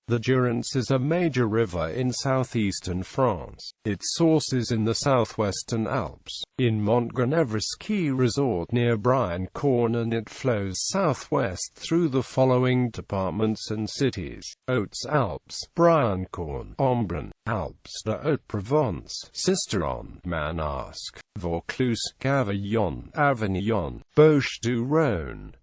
The Durance is a major river in southeastern France. Its source is in the southwestern Alps, in Montgenèvre ski resort near Briançon, and it flows southwest through the following departments and cities: Hautes-Alpes, Briançon, Embrun Alpes-de-Haute-Provence, Sisteron, Manosque Vaucluse, Cavaillon, Avignon, Durance.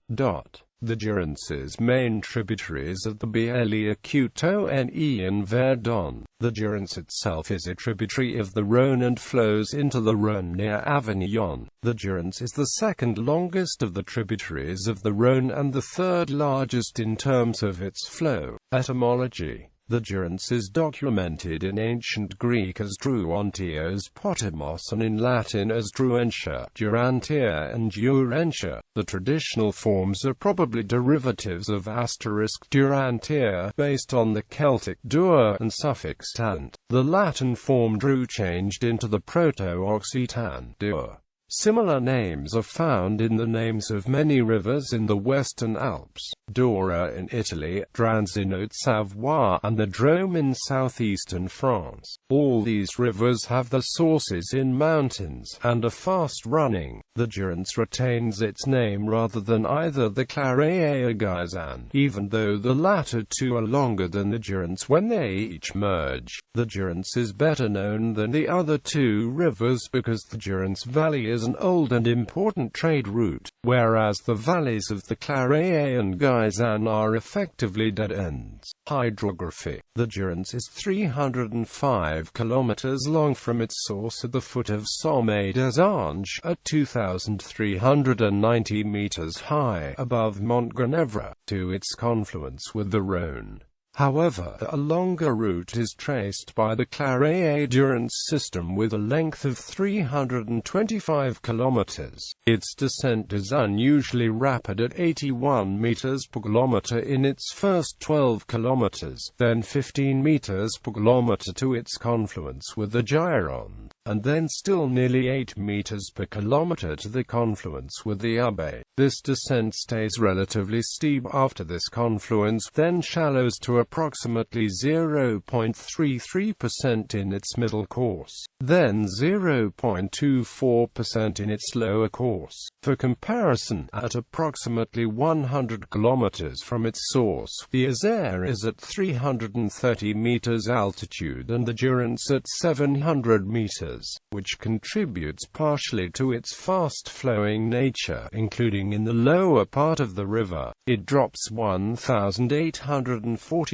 The Durance's main tributaries are the Bièvre, Coutonne and Verdon. The Durance itself is a tributary of the Rhône and flows into the Rhône near Avignon. The Durance is the second longest of the tributaries of the Rhône and the third largest in terms of its flow. Etymology: the Durance is documented in ancient Greek as Druontios Potamos and in Latin as Druentia, Durantia and Durentia. The traditional forms are probably derivatives of *Durantia, based on the Celtic dur and suffix tant. The Latin form Dru changed into the Proto-Occitan dur. Similar names are found in the names of many rivers in the Western Alps: Dora in Italy, Durance in Haute-Savoie, and the Drôme in southeastern France. All these rivers have their sources in mountains, and are fast-running. The Durance retains its name rather than either the Claret or Gaisan, even though the latter two are longer than the Durance when they each merge. The Durance is better known than the other two rivers because the Durance Valley is an old and important trade route, whereas the valleys of the Claret and Gaisan are effectively dead ends. Hydrography: the Durance is 305 kilometers long from its source at the foot of Sommet des Anges, at 2,390 meters high above Montgenèvre, to its confluence with the Rhône. However, a longer route is traced by the Claret-Durance system with a length of 325 kilometers. Its descent is unusually rapid at 81 meters per kilometer in its first 12 kilometers, then 15 meters per kilometer to its confluence with the Gironde, and then still nearly 8 meters per kilometer to the confluence with the Aube. This descent stays relatively steep after this confluence, then shallows to approximately 0.33% in its middle course, then 0.24% in its lower course. For comparison, at approximately 100 kilometers from its source, the Isère is at 330 meters altitude and the Durance at 700 meters, which contributes partially to its fast-flowing nature, including in the lower part of the river. It drops 1,847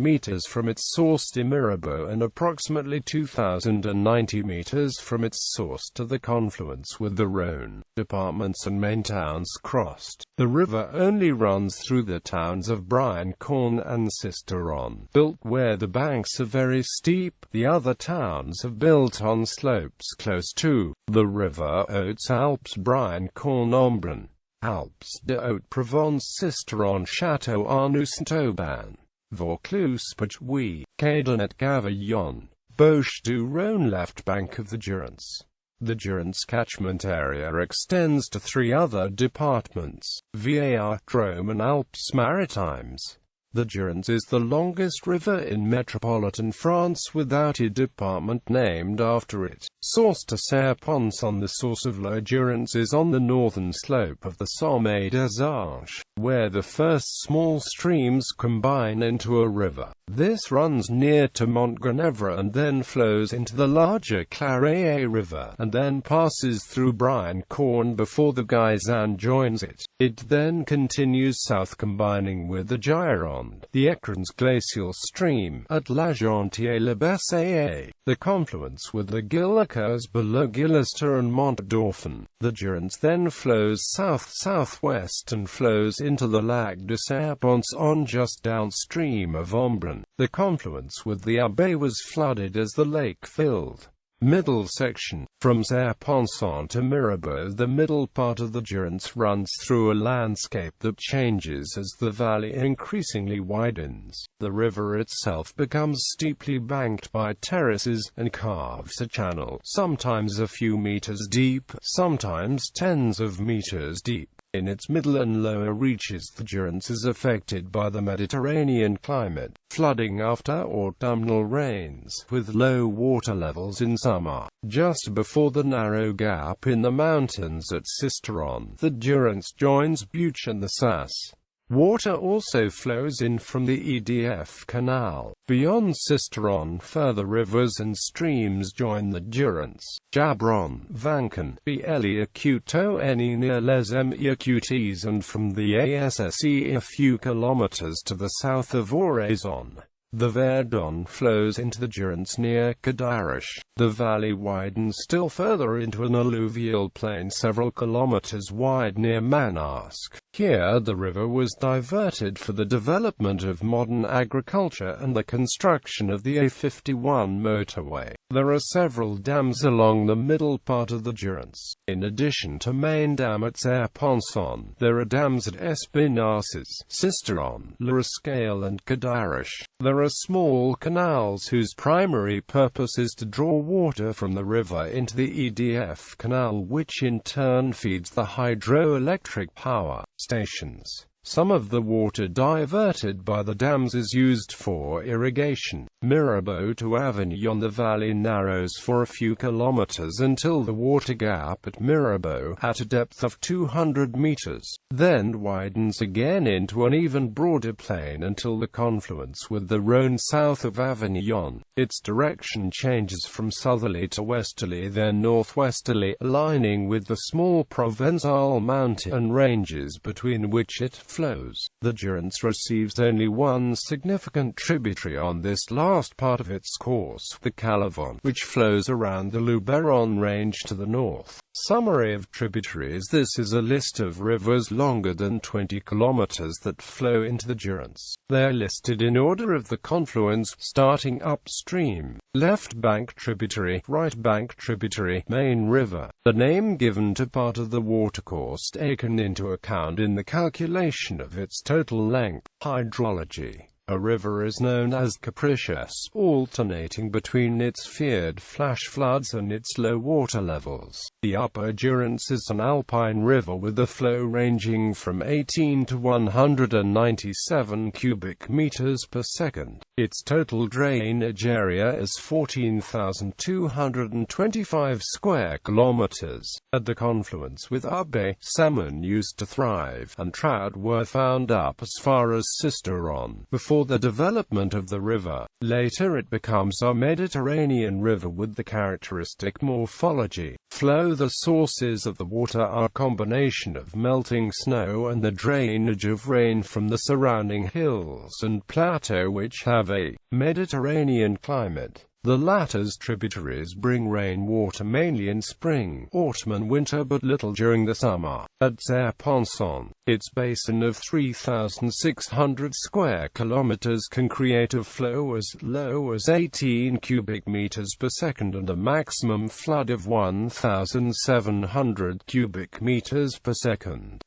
meters from its source to Mirabeau and approximately 2,090 meters from its source to the confluence with the Rhône. Departments and main towns crossed. The river only runs through the towns of Briançon and Sisteron, built where the banks are very steep. The other towns have built on slopes close to the river: Hautes-Alpes, Briançon, Embrun Alpes-de-Haute-Provence, Sisteron, Château-Arnoux, Saint-Aubin, Vaucluse, Puy, Cadenet, Cavaillon, Bouches-du-Rhône. Left bank of the Durance. The Durance catchment area extends to 3 other departments: Var, Drôme and Alpes-Maritimes. The Durance is the longest river in metropolitan France without a department named after it. Source to Serpentine: the source of La Durance is on the northern slope of the Sommet des Anges, where the first small streams combine into a river. This runs near to Montgenèvre and then flows into the larger Claret River, and then passes through Briançon before the Gaisan joins it. It then continues south, combining with the Gironde, the Écrins glacial stream, at La Jontier-le-Bessaye. The confluence with the Gille occurs below Gillester and Mont-Dauphin. The Durance then flows south-southwest and flows into the Lac de Serpentine just downstream of Embrun. The confluence with the Aube was flooded as the lake filled. Middle section. From Serpentine to Mirabeau, the middle part of the Durance runs through a landscape that changes as the valley increasingly widens. The river itself becomes steeply banked by terraces, and carves a channel, sometimes a few meters deep, sometimes tens of meters deep. In its middle and lower reaches, the Durance is affected by the Mediterranean climate, flooding after autumnal rains, with low water levels in summer. Just before the narrow gap in the mountains at Sisteron, the Durance joins Buch and the Sasse. Water also flows in from the EDF Canal. Beyond Sisteron, further rivers and streams join the Durance. Jabron, Vancan, Beli-Acuto-Eni near Les Eaux-Écoutes, and from the ASSE a few kilometers to the south of Oraison. The Verdon flows into the Durance near Cadarache. The valley widens still further into an alluvial plain several kilometers wide near Manosque. Here the river was diverted for the development of modern agriculture and the construction of the A51 motorway. There are several dams along the middle part of the Durance. In addition to main dam at Serre-Ponçon, there are dams at Espinassas, Sisteron, La Rascaille and Cadarache. There are small canals whose primary purpose is to draw water from the river into the EDF Canal, which in turn feeds the hydroelectric power stations. Some of the water diverted by the dams is used for irrigation. Mirabeau to Avignon. The valley narrows for a few kilometers until the water gap at Mirabeau, at a depth of 200 meters, then widens again into an even broader plain until the confluence with the Rhône south of Avignon. Its direction changes from southerly to westerly, then northwesterly, aligning with the small Provençal mountain ranges between which it flows. The Durance receives only one significant tributary on this last part of its course, the Cavaillon, which flows around the Luberon range to the north. Summary of tributaries. This is a list of rivers longer than 20 kilometers that flow into the Durance. They are listed in order of the confluence, starting upstream. Left bank tributary, right bank tributary, main river. The name given to part of the watercourse taken into account in the calculation of its total length. Hydrology. A river is known as capricious, alternating between its feared flash floods and its low water levels. The Upper Durance is an alpine river with a flow ranging from 18 to 197 cubic meters per second. Its total drainage area is 14,225 square kilometers. At the confluence with Aube, salmon used to thrive, and trout were found up as far as Sisteron before the development of the river. Later it becomes a Mediterranean river with the characteristic morphology. Flow. The sources of the water are a combination of melting snow and the drainage of rain from the surrounding hills and plateau, which have a Mediterranean climate. The latter's tributaries bring rainwater mainly in spring, autumn and winter, but little during the summer. At Serre-Ponçon, its basin of 3,600 square kilometers can create a flow as low as 18 cubic meters per second and a maximum flood of 1,700 cubic meters per second.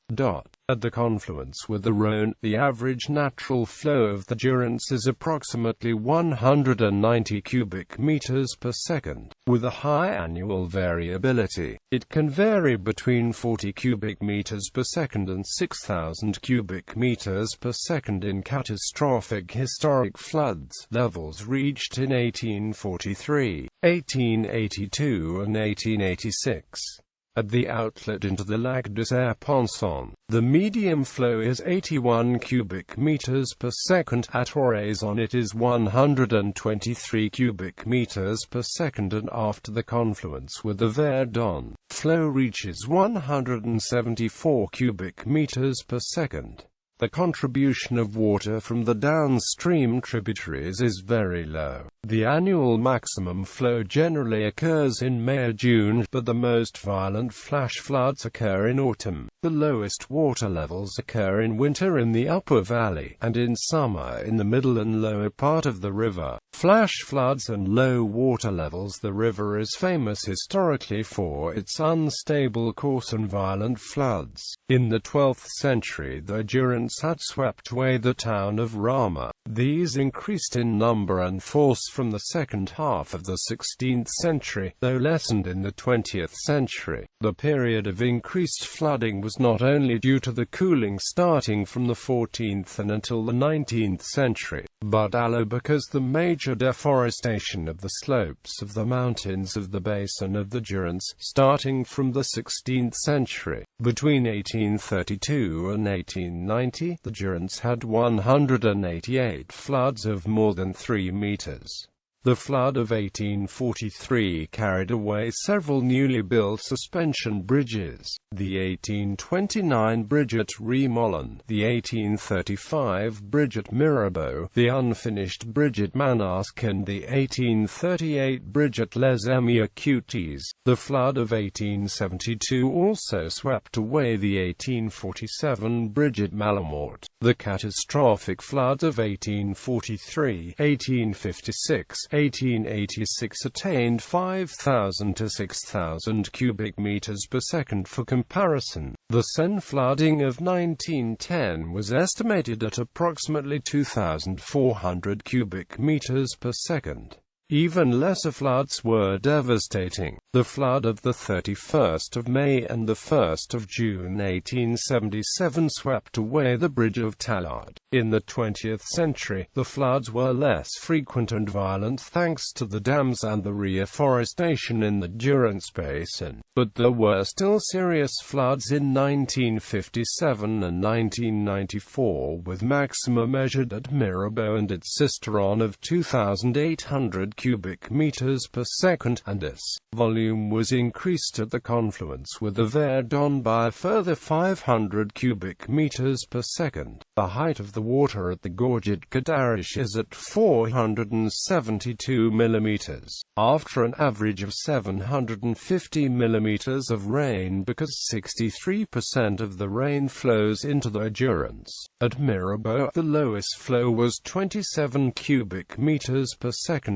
At the confluence with the Rhône, the average natural flow of the Durance is approximately 190 cubic meters per second. With a high annual variability, it can vary between 40 cubic meters per second and 6,000 cubic meters per second in catastrophic historic floods. Levels reached in 1843, 1882 and 1886. At the outlet into the Lac de Serre-Ponçon, the medium flow is 81 cubic meters per second. At Oraison it is 123 cubic meters per second, and after the confluence with the Verdon, flow reaches 174 cubic meters per second. The contribution of water from the downstream tributaries is very low. The annual maximum flow generally occurs in May or June, but the most violent flash floods occur in autumn. The lowest water levels occur in winter in the upper valley, and in summer in the middle and lower part of the river. Flash floods and low water levels. The river is famous historically for its unstable course and violent floods. In the 12th century, the Durance had swept away the town of Rama. These increased in number and force from the second half of the 16th century, though lessened in the 20th century. The period of increased flooding was not only due to the cooling starting from the 14th and until the 19th century, but also because the major deforestation of the slopes of the mountains of the basin of the Durance, starting from the 16th century. Between 1832 and 1890, the Durance had 188 floods of more than 3 meters. The flood of 1843 carried away several newly built suspension bridges, the 1829 bridge at Remolin, the 1835 bridge at Mirabeau, the unfinished bridge at Manosque, and the 1838 bridge at Les Amis-Écoutes. The flood of 1872 also swept away the 1847 bridge at Malamort. The catastrophic flood of 1843, 1856, 1886 attained 5,000 to 6,000 cubic meters per second. For comparison, the Seine flooding of 1910 was estimated at approximately 2,400 cubic meters per second. Even lesser floods were devastating. The flood of the 31st of May and the 1st of June 1877 swept away the bridge of Tallard. In the 20th century, the floods were less frequent and violent thanks to the dams and the reforestation in the Durance basin. But there were still serious floods in 1957 and 1994, with maxima measured at Mirabeau and at Sisteron of 2,800 cubic meters per second, and its volume was increased at the confluence with the Verdon by a further 500 cubic meters per second. The height of the water at the gorge at Cadarache is at 472 millimeters, after an average of 750 millimeters of rain, because 63% of the rain flows into the Durance. At Mirabeau, the lowest flow was 27 cubic meters per second.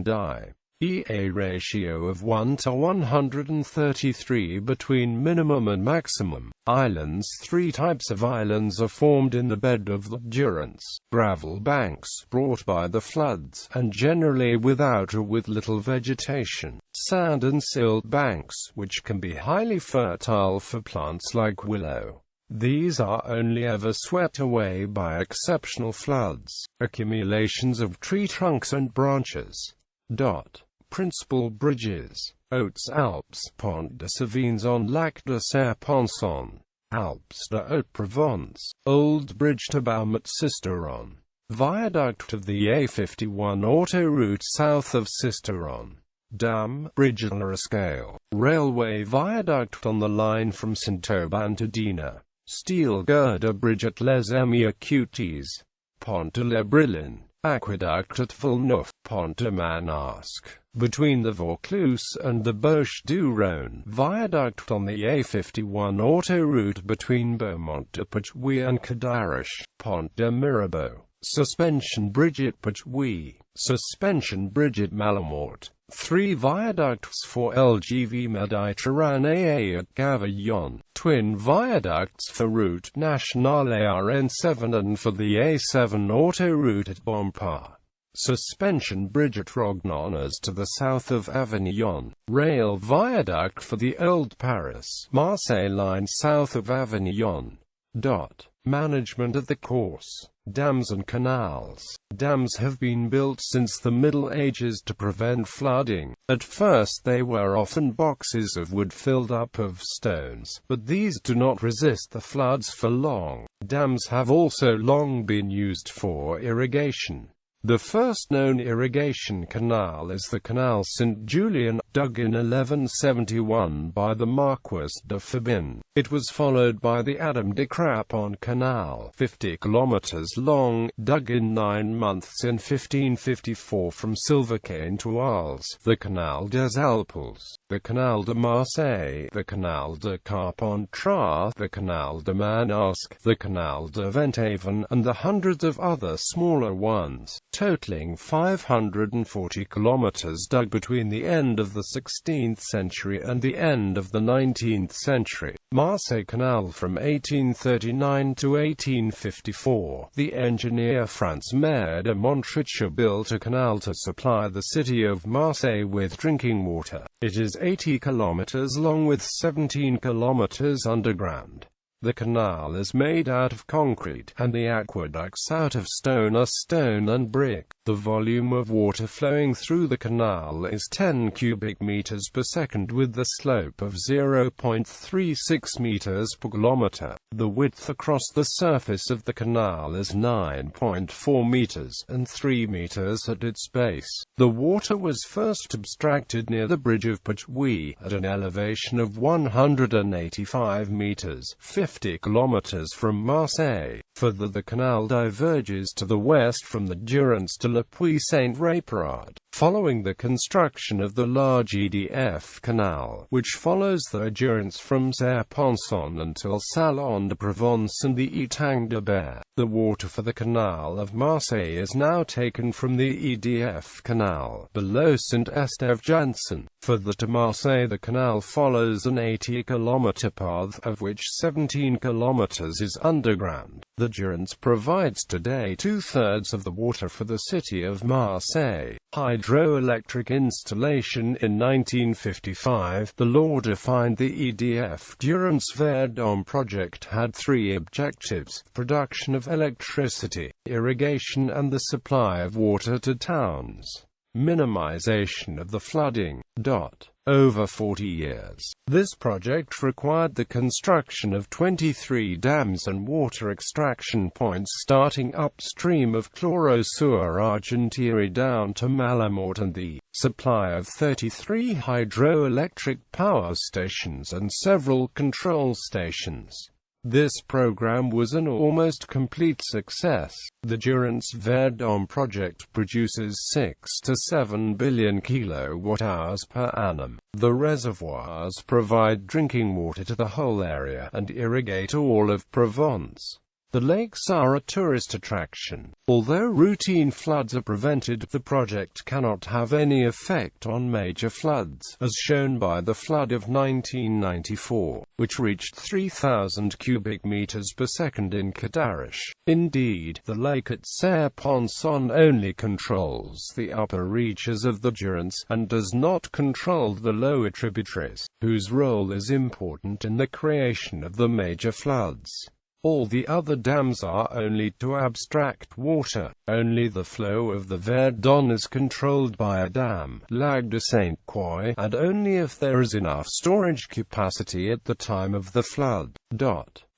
A ratio of 1 to 133 between minimum and maximum. Islands. 3 types of islands are formed in the bed of the Durance: gravel banks, brought by the floods, and generally without or with little vegetation; sand and silt banks, which can be highly fertile for plants like willow. These are only ever swept away by exceptional floods, accumulations of tree trunks and branches. Principal bridges: Hautes-Alpes, Pont de Savines on Lac de Serponçon, Alpes-de-Haute-Provence, Old Bridge to Baume at Sisteron, Viaduct of the A51 autoroute south of Sisteron, Dam, Bridge à la Scale, Railway viaduct on the line from Saint-Aubin to Dina, Steel girder bridge at Les Amis-Écoutes, Pont de la Brilline, Aqueduct at Villeneuve, Pont de Manosque, between the Vaucluse and the Bouches du Rhône, Viaduct on the A51 autoroute between Beaumont-de-Pertuis and Cadarache, Pont de Mirabeau, Suspension bridge at Pertuis, Suspension bridge at Malamort, 3 viaducts for LGV Méditerranée at Cavaillon, twin viaducts for Route Nationale ARN7 and for the A7 autoroute at Bompard. Suspension bridge at Rognons to the south of Avignon, rail viaduct for the Old Paris-Marseille line south of Avignon. Management of the course. Dams and canals. Dams have been built since the Middle Ages to prevent flooding. At first they were often boxes of wood filled up of stones, but these do not resist the floods for long. Dams have also long been used for irrigation. The first known irrigation canal is the Canal Saint-Julien, dug in 1171 by the Marquis de Fabin. It was followed by the Adam de Crapon Canal, 50 kilometers long, dug in 9 months in 1554 from Silvercain to Arles, the Canal des Alpes, the Canal de Marseille, the Canal de Carpentras, the Canal de Manosque, the Canal de Ventavon, and the hundreds of other smaller ones. totaling 540 kilometers dug between the end of the 16th century and the end of the 19th century. Marseille Canal from 1839 to 1854. The engineer Franz-Maire de Montricher built a canal to supply the city of Marseille with drinking water. It is 80 kilometers long with 17 kilometers underground. The canal is made out of concrete, and the aqueducts out of stone and brick. The volume of water flowing through the canal is 10 cubic meters per second with the slope of 0.36 meters per kilometer. The width across the surface of the canal is 9.4 meters and 3 meters at its base. The water was first abstracted near the bridge of Pertuis at an elevation of 185 meters, 50 kilometers from Marseille. Further, the canal diverges to the west from the Durance to Le Puy-Saint-Réparade, following the construction of the large EDF canal, which follows the Durance from Serre-Ponçon until Salon-de-Provence and the Étang de Berre. The water for the Canal of Marseille is now taken from the EDF canal, below Saint-Estève-Janssen. Further to Marseille, the canal follows an 80-kilometer path, of which 17 kilometers is underground. The Durance provides today two-thirds of the water for the city of Marseille. Hydroelectric installation. In 1955, the law defined the EDF Durance Verdun project had three objectives: production of electricity, irrigation and the supply of water to towns. Minimization of the flooding. Over 40 years, this project required the construction of 23 dams and water extraction points starting upstream of Chlorosur-Argentière down to Malamort, and the supply of 33 hydroelectric power stations and several control stations. This program was an almost complete success. The Durance Verdun project produces 6 to 7 billion kilowatt-hours per annum. The reservoirs provide drinking water to the whole area and irrigate all of Provence. The lakes are a tourist attraction. Although routine floods are prevented, the project cannot have any effect on major floods, as shown by the flood of 1994, which reached 3,000 cubic meters per second in Cadarache. Indeed, the lake at Serre-Ponçon only controls the upper reaches of the Durance, and does not control the lower tributaries, whose role is important in the creation of the major floods. All the other dams are only to abstract water. Only the flow of the Verdun is controlled by a dam, Lac de Sainte-Croix, and only if there is enough storage capacity at the time of the flood.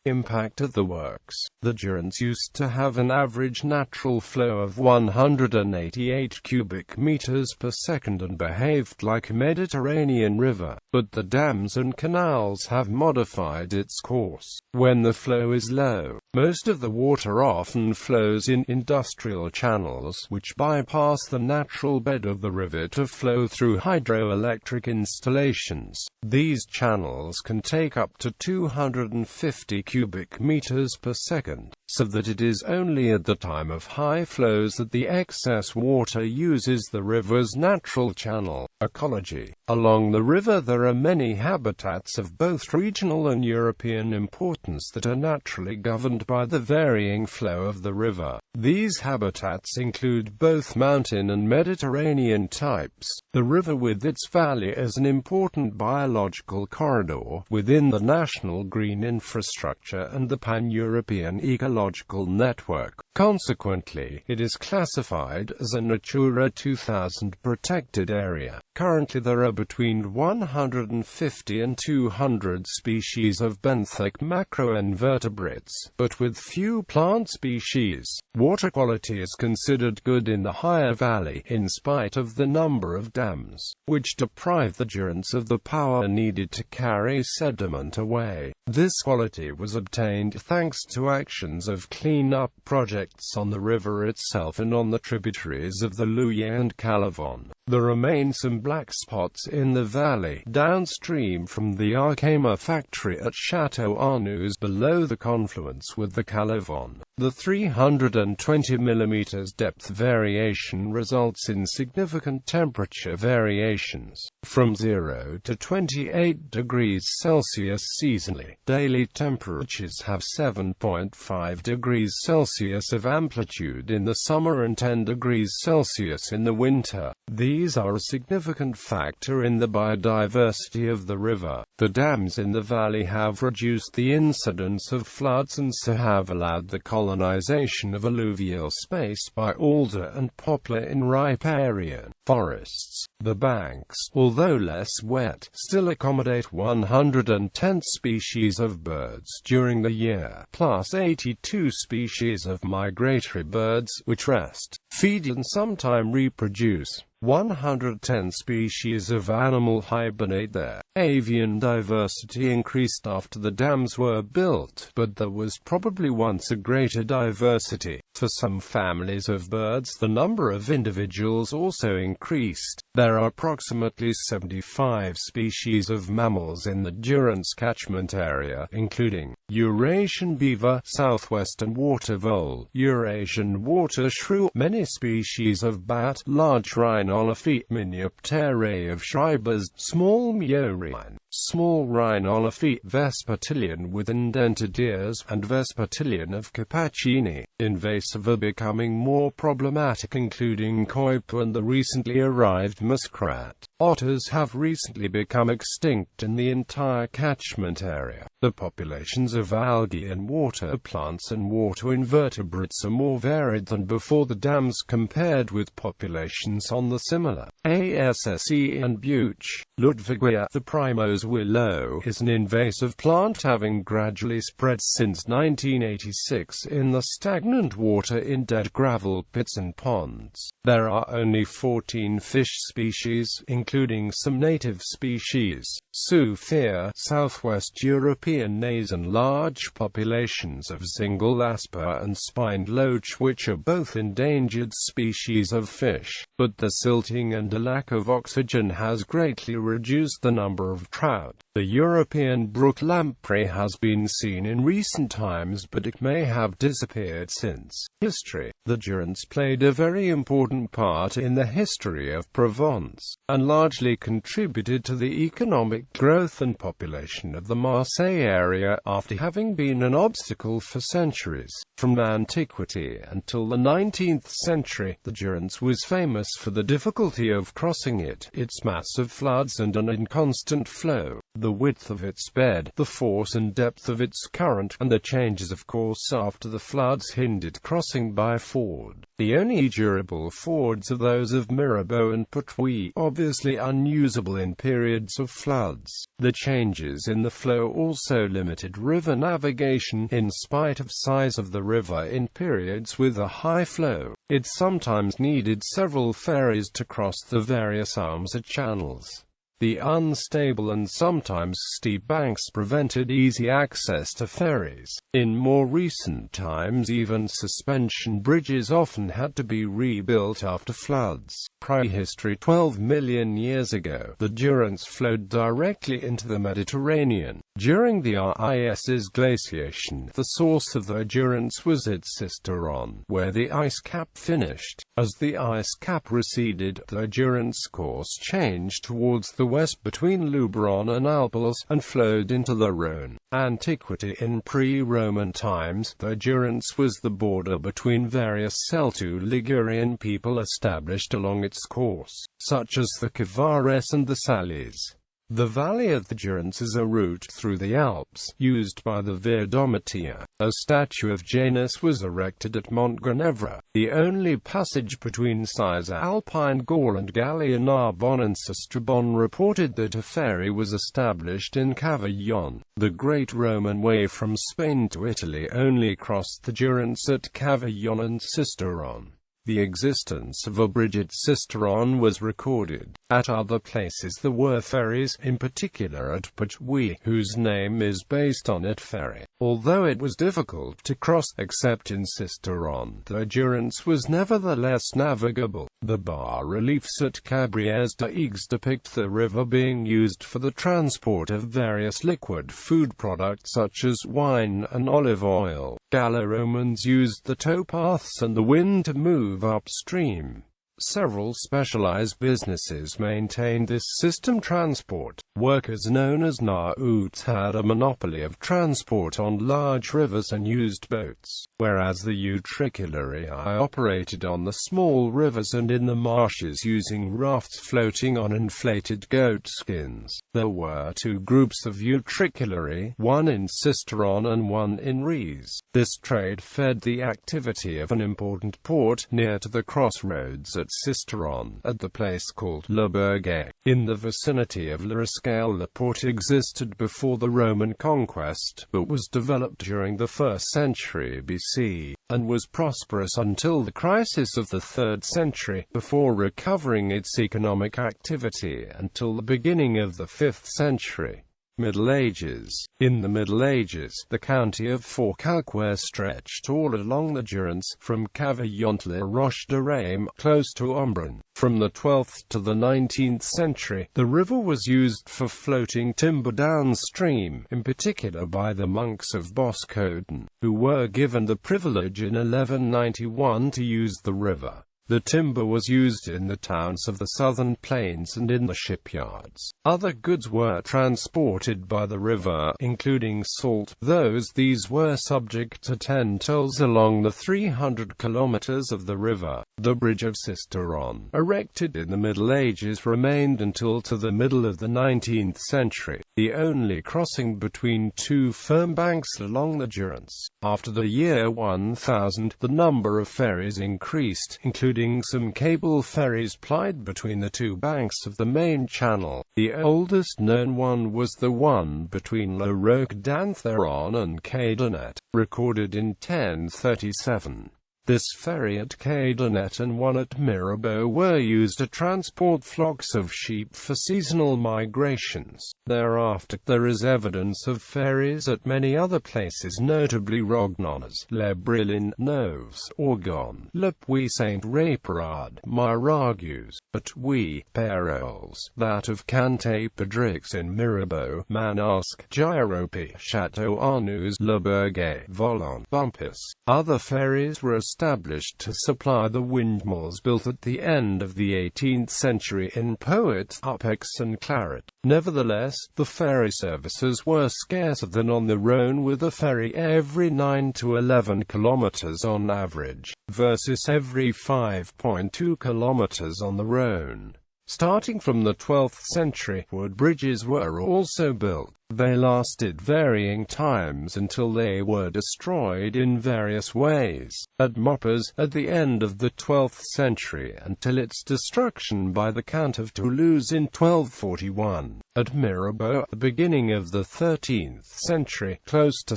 Impact of the works. The Durance used to have an average natural flow of 188 cubic meters per second and behaved like a Mediterranean river, but the dams and canals have modified its course. When the flow is low, most of the water often flows in industrial channels, which bypass the natural bed of the river to flow through hydroelectric installations. These channels can take up to 250 cubic meters per second, so that it is only at the time of high flows that the excess water uses the river's natural channel. Ecology. Along the river there are many habitats of both regional and European importance that are naturally governed by the varying flow of the river. These habitats include both mountain and Mediterranean types. The river with its valley is an important biological corridor within the national green infrastructure and the pan-European ecological network. Consequently, it is classified as a Natura 2000 protected area. Currently there are between 150 and 200 species of benthic macroinvertebrates, but with few plant species. Water quality is considered good in the higher valley, in spite of the number of dams, which deprive the Durance of the power needed to carry sediment away. This quality was obtained thanks to actions of clean-up projects effects on the river itself and on the tributaries of the Louye and Calavon. There remain some black spots in the valley, downstream from the Arkema factory at Château Arnoux below the confluence with the Calavon. The 320 mm depth variation results in significant temperature variations, from 0 to 28 degrees Celsius seasonally. Daily temperatures have 7.5 degrees Celsius of amplitude in the summer and 10 degrees Celsius in the winter. These are a significant factor in the biodiversity of the river. The dams in the valley have reduced the incidence of floods and so have allowed the colonization of alluvial space by alder and poplar in riparian forests. The banks, although less wet, still accommodate 110 species of birds during the year, plus 82 species of migratory birds, which rest, feed and sometime reproduce. 110 species of animal hibernate there. Avian diversity increased after the dams were built, but there was probably once a greater diversity. For some families of birds, the number of individuals also increased. There are approximately 75 species of mammals in the Durance catchment area, including Eurasian beaver, southwestern water vole, Eurasian water shrew, many species of bat, large rhinolophy, Miniopterae of Schreibers, small Meorine, small rhinolophy, Vespertilion with indented ears, and Vespertilion of Capaccini. Invasive are becoming more problematic, including coipo and the recently arrived muskrat. Otters have recently become extinct in the entire catchment area. The populations of algae and water plants and water invertebrates are more varied than before the dams compared with populations on the similar ASSE and Buch. Ludwigia, the primrose willow, is an invasive plant having gradually spread since 1986 in the stagnant water in dead gravel pits and ponds. There are only 14 fish species, including some native species, Soufia, southwest European nays, and large populations of single asper and spined loach, which are both endangered species of fish. But the silting and a lack of oxygen has greatly reduced the number of trout. The European brook lamprey has been seen in recent times, but it may have disappeared since. History. The Durance played a very important part in the history of Provence, and largely contributed to the economic growth and population of the Marseille area after having been an obstacle for centuries. From antiquity until the 19th century, the Durance was famous for the difficulty of crossing it, its massive floods and an inconstant flow, the width of its bed, the force and depth of its current, and the changes of course after the floods hindered crossing by ford. The only durable fords are those of Mirabeau and Pertuis, obviously unusable in periods of floods. The changes in the flow also limited river navigation, in spite of size of the river in periods with a high flow. It sometimes needed several ferries to cross the various arms or channels. The unstable and sometimes steep banks prevented easy access to ferries. In more recent times, even suspension bridges often had to be rebuilt after floods. Prehistory. 12 million years ago, the Durance flowed directly into the Mediterranean. During the Is's glaciation, the source of the Durance was at Sisteron, where the ice cap finished. As the ice cap receded, the Durance course changed towards the west between Luberon and Alpes, and flowed into the Rhône. Antiquity. In pre-Roman times, the Durance was the border between various Celto-Ligurian people established along its course, such as the Cavares and the Salis. The valley of the Durance is a route through the Alps, used by the Via Domitia. A statue of Janus was erected at Montgenèvre, the only passage between Cisalpine Gaul and Gallia. Narbonne and Sisteron reported that a ferry was established in Cavaillon. The Great Roman Way from Spain to Italy only crossed the Durance at Cavaillon and Sisteron. The existence of a bridge at Sisteron was recorded. At other places there were ferries, in particular at Pertuis, whose name is based on it ferry. Although it was difficult to cross, except in Sisteron, the Durance was nevertheless navigable. The bas-reliefs at Cabriès-des-Aigues depict the river being used for the transport of various liquid food products such as wine and olive oil. Gallo-Romans used the towpaths and the wind to move upstream. Several specialized businesses maintained this system transport. Workers known as Naouts had a monopoly of transport on large rivers and used boats, whereas the Utricularii operated on the small rivers and in the marshes using rafts floating on inflated goat skins. There were two groups of Utricularii, one in Sisteron and one in Ries. This trade fed the activity of an important port near to the crossroads at Sisteron, at the place called Le Bourget. In the vicinity of La Rascale, the port existed before the Roman conquest, but was developed during the 1st century BC, and was prosperous until the crisis of the 3rd century, before recovering its economic activity until the beginning of the 5th century. Middle Ages. In the Middle Ages, the county of Forcalquier stretched all along the Durance, from Cavaillon to La Roche-de-Rame, close to Embrun. From the 12th to the 19th century, the river was used for floating timber downstream, in particular by the monks of Boscoden, who were given the privilege in 1191 to use the river. The timber was used in the towns of the southern plains and in the shipyards. Other goods were transported by the river, including salt, though these were subject to 10 tolls along the 300 kilometers of the river. The bridge of Sisteron, erected in the Middle Ages, remained until to the middle of the 19th century, the only crossing between two firm banks along the Durance. After the year 1000, the number of ferries increased, including some cable ferries plied between the two banks of the main channel. The oldest known one was the one between La Roque-d'Antheron and Cadenet, recorded in 1037. This ferry at Cadenet and one at Mirabeau were used to transport flocks of sheep for seasonal migrations. Thereafter, there is evidence of ferries at many other places, notably Rognones, Les Brillins, Noves, Orgon, Le Puy-Saint-Réparade, Mirageuse, Batouy, Pérols, that of Canté-Pedrix in Mirabeau, Manosque, Girope, Château-Arnoux, Le Bourget, Volant, Bumpus. Other ferries were established to supply the windmills built at the end of the 18th century in Poets, Upex and Claret. Nevertheless, the ferry services were scarcer than on the Rhône, with a ferry every 9 to 11 kilometers on average, versus every 5.2 kilometers on the Rhône. Starting from the 12th century, wood bridges were also built. They lasted varying times until they were destroyed in various ways. At Moppers, at the end of the 12th century, until its destruction by the Count of Toulouse in 1241. At Mirabeau, at the beginning of the 13th century, close to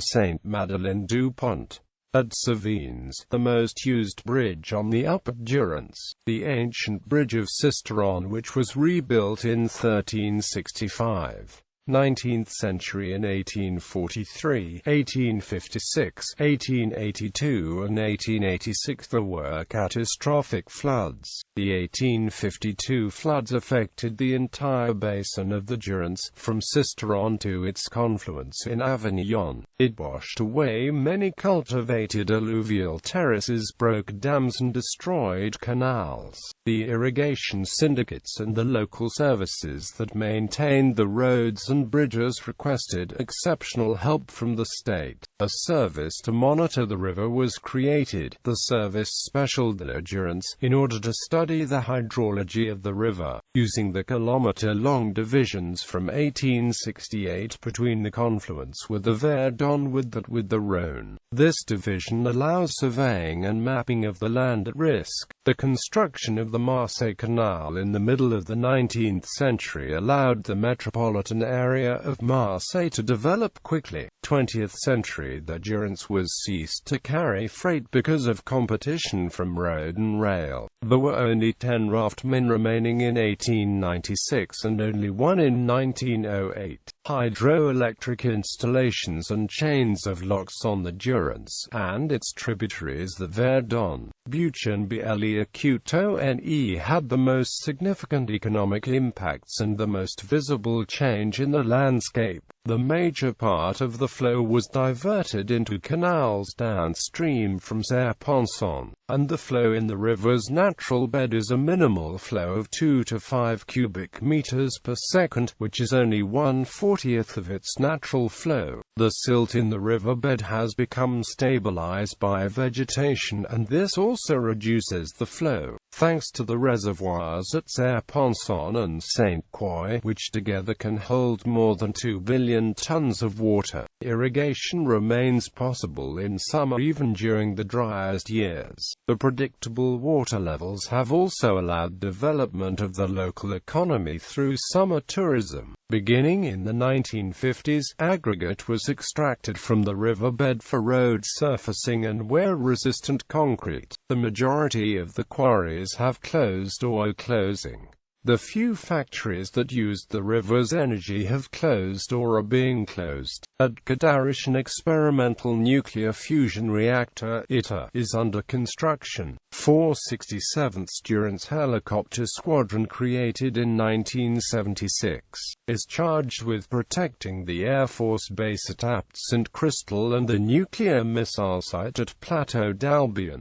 Saint-Madeleine-du-Pont. At Savines, the most used bridge on the Upper Durance, the ancient bridge of Sisteron, which was rebuilt in 1365. 19th century in 1843, 1856, 1882 and 1886 there were catastrophic floods. The 1852 floods affected the entire basin of the Durance, from Sisteron to its confluence in Avignon. It washed away many cultivated alluvial terraces, broke dams and destroyed canals. The irrigation syndicates and the local services that maintained the roads and bridges requested exceptional help from the state. A service to monitor the river was created, the Service Special de la Durance, in order to study the hydrology of the river, using the kilometer-long divisions from 1868 between the confluence with the Verdon with the Rhône. This division allows surveying and mapping of the land at risk. The construction of the Marseille Canal in the middle of the 19th century allowed the metropolitan area of Marseille to develop quickly. 20th century, the Durance was ceased to carry freight because of competition from road and rail. There were only 10 raftmen remaining in 1896 and only one in 1908. hydroelectric installations and chains of locks on the Durance, and its tributaries the Verdon, Buch and Belle-Écoute-One had the most significant economic impacts and the most visible change in the landscape. The major part of the flow was diverted into canals downstream from Serre-Ponçon, and the flow in the river's natural bed is a minimal flow of 2 to 5 cubic meters per second, which is only 1/40th of its natural flow. The silt in the riverbed has become stabilized by vegetation, and this also reduces the flow. Thanks to the reservoirs at Serre-Ponçon and Sainte-Croix, which together can hold more than 2 billion tons of water, irrigation remains possible in summer even during the driest years. The predictable water levels have also allowed development of the local economy through summer tourism. Beginning in the 1950s, aggregate was extracted from the riverbed for road surfacing and wear-resistant concrete. The majority of the quarries have closed or are closing. The few factories that used the river's energy have closed or are being closed. At Cadarache, an experimental nuclear fusion reactor (ITER) is under construction. 467th Durance Helicopter Squadron, created in 1976, is charged with protecting the Air Force Base at Apt Saint Christel and the nuclear missile site at Plateau d'Albion.